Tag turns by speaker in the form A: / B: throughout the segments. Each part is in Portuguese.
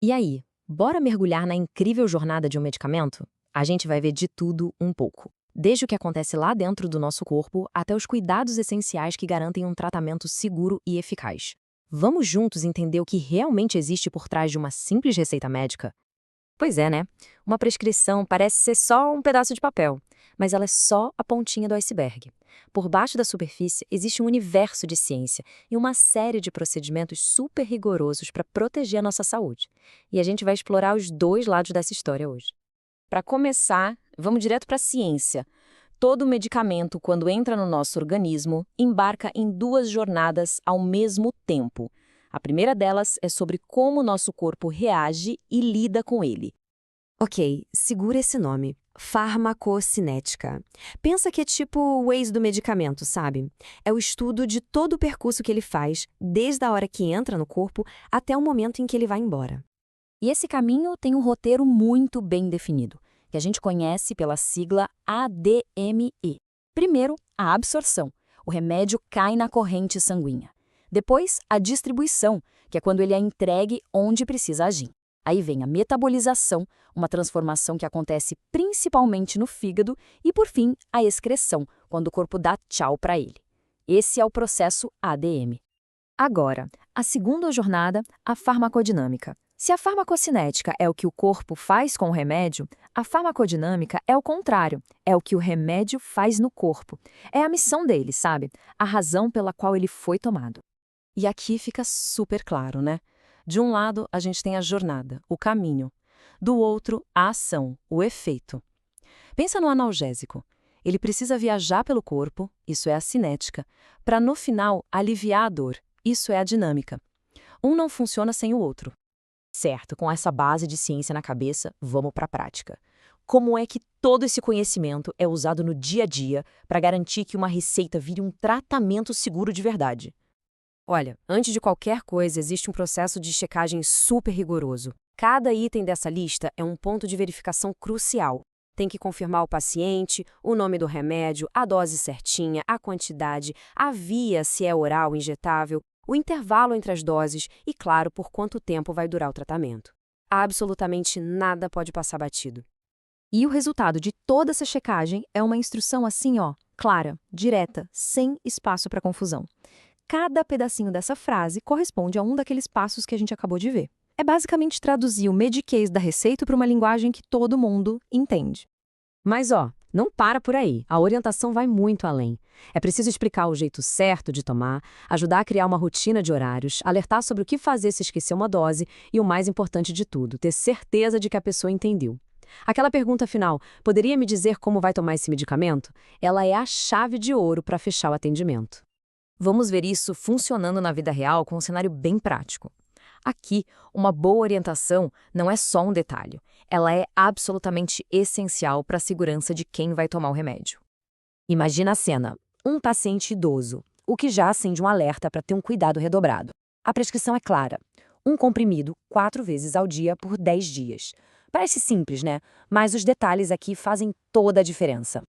A: E aí, bora mergulhar na incrível jornada de um medicamento? A gente vai ver de tudo um pouco. Desde o que acontece lá dentro do nosso corpo até os cuidados essenciais que garantem um tratamento seguro e eficaz. Vamos juntos entender o que realmente existe por trás de uma simples receita médica? Pois é, né? Uma prescrição parece ser só um pedaço de papel, mas ela é só a pontinha do iceberg. Por baixo da superfície existe um universo de ciência e uma série de procedimentos super rigorosos para proteger a nossa saúde. E a gente vai explorar os dois lados dessa história hoje. Para começar, vamos direto para a ciência. Todo medicamento, quando entra no nosso organismo, embarca em duas jornadas ao mesmo tempo. A primeira delas é sobre como nosso corpo reage e lida com ele.
B: Ok, segura esse nome. Farmacocinética. Pensa que é tipo o Waze do medicamento, sabe? É o estudo de todo o percurso que ele faz, desde a hora que entra no corpo até o momento em que ele vai embora.
A: E esse caminho tem um roteiro muito bem definido, que a gente conhece pela sigla ADME. Primeiro, a absorção. O remédio cai na corrente sanguínea. Depois, a distribuição, que é quando ele é entregue onde precisa agir. Aí vem a metabolização, uma transformação que acontece principalmente no fígado. E, por fim, a excreção, quando o corpo dá tchau para ele. Esse é o processo ADM. Agora, a segunda jornada, a farmacodinâmica. Se a farmacocinética é o que o corpo faz com o remédio, a farmacodinâmica é o contrário, é o que o remédio faz no corpo. É a missão dele, sabe? A razão pela qual ele foi tomado. E aqui fica super claro, né? De um lado, a gente tem a jornada, o caminho. Do outro, a ação, o efeito. Pensa no analgésico. Ele precisa viajar pelo corpo, isso é a cinética, para no final aliviar a dor, isso é a dinâmica. Um não funciona sem o outro. Certo, com essa base de ciência na cabeça, vamos para a prática. Como é que todo esse conhecimento é usado no dia a dia para garantir que uma receita vire um tratamento seguro de verdade? Olha, antes de qualquer coisa, existe um processo de checagem super rigoroso. Cada item dessa lista é um ponto de verificação crucial. Tem que confirmar o paciente, o nome do remédio, a dose certinha, a quantidade, a via, se é oral, injetável, o intervalo entre as doses e, claro, por quanto tempo vai durar o tratamento. Absolutamente nada pode passar batido. E o resultado de toda essa checagem é uma instrução assim, ó, clara, direta, sem espaço para confusão. Cada pedacinho dessa frase corresponde a um daqueles passos que a gente acabou de ver. É basicamente traduzir o mediquês da receita para uma linguagem que todo mundo entende. Mas ó, não para por aí. A orientação vai muito além. É preciso explicar o jeito certo de tomar, ajudar a criar uma rotina de horários, alertar sobre o que fazer se esquecer uma dose e, o mais importante de tudo, ter certeza de que a pessoa entendeu. Aquela pergunta final, poderia me dizer como vai tomar esse medicamento? Ela é a chave de ouro para fechar o atendimento. Vamos ver isso funcionando na vida real com um cenário bem prático. Aqui, uma boa orientação não é só um detalhe, ela é absolutamente essencial para a segurança de quem vai tomar o remédio. Imagina a cena: um paciente idoso, o que já acende um alerta para ter um cuidado redobrado. A prescrição é clara: um comprimido 4 vezes ao dia por 10 dias. Parece simples, né? Mas os detalhes aqui fazem toda a diferença.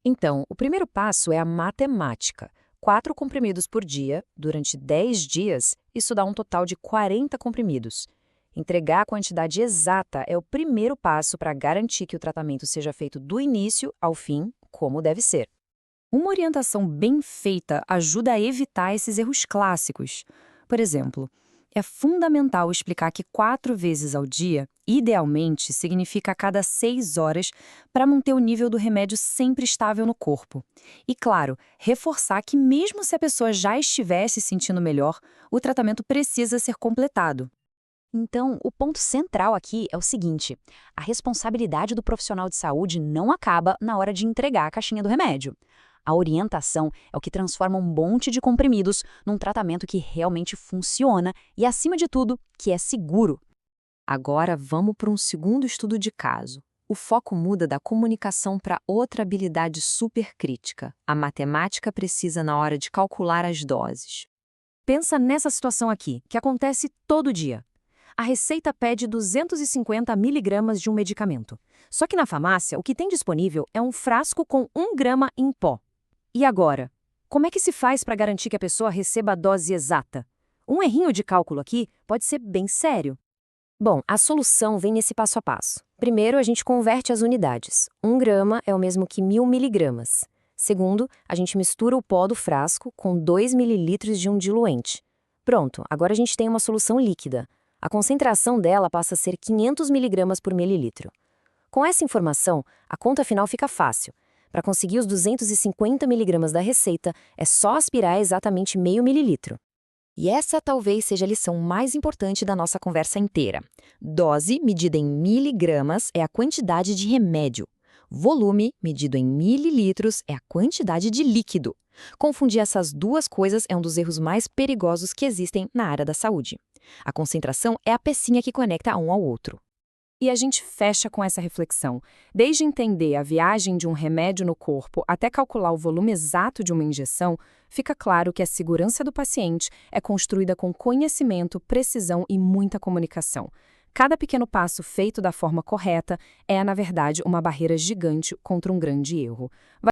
A: Então, o primeiro passo é a matemática. 4 comprimidos por dia, durante 10 dias, isso dá um total de 40 comprimidos. Entregar a quantidade exata é o primeiro passo para garantir que o tratamento seja feito do início ao fim, como deve ser. Uma orientação bem feita ajuda a evitar esses erros clássicos. Por exemplo, é fundamental explicar que 4 vezes ao dia, idealmente, significa a cada 6 horas para manter o nível do remédio sempre estável no corpo. E, claro, reforçar que mesmo se a pessoa já estiver se sentindo melhor, o tratamento precisa ser completado. Então, o ponto central aqui é o seguinte: a responsabilidade do profissional de saúde não acaba na hora de entregar a caixinha do remédio. A orientação é o que transforma um monte de comprimidos num tratamento que realmente funciona e, acima de tudo, que é seguro. Agora vamos para um segundo estudo de caso. O foco muda da comunicação para outra habilidade super crítica, a matemática precisa na hora de calcular as doses. Pensa nessa situação aqui, que acontece todo dia. A receita pede 250 miligramas de um medicamento. Só que na farmácia, o que tem disponível é um frasco com 1 grama em pó. E agora? Como é que se faz para garantir que a pessoa receba a dose exata? Um errinho de cálculo aqui pode ser bem sério.
B: Bom, a solução vem nesse passo a passo. Primeiro, a gente converte as unidades. 1 grama é o mesmo que 1000 miligramas. Segundo, a gente mistura o pó do frasco com 2 mililitros de um diluente. Pronto, agora a gente tem uma solução líquida. A concentração dela passa a ser 500 miligramas por mililitro. Com essa informação, a conta final fica fácil. Para conseguir os 250 miligramas da receita, é só aspirar exatamente meio mililitro. E essa talvez seja a lição mais importante da nossa conversa inteira. Dose, medida em miligramas, é a quantidade de remédio. Volume, medido em mililitros, é a quantidade de líquido. Confundir essas duas coisas é um dos erros mais perigosos que existem na área da saúde. A concentração é a pecinha que conecta um ao outro.
A: E a gente fecha com essa reflexão. Desde entender a viagem de um remédio no corpo até calcular o volume exato de uma injeção, fica claro que a segurança do paciente é construída com conhecimento, precisão e muita comunicação. Cada pequeno passo feito da forma correta é, na verdade, uma barreira gigante contra um grande erro.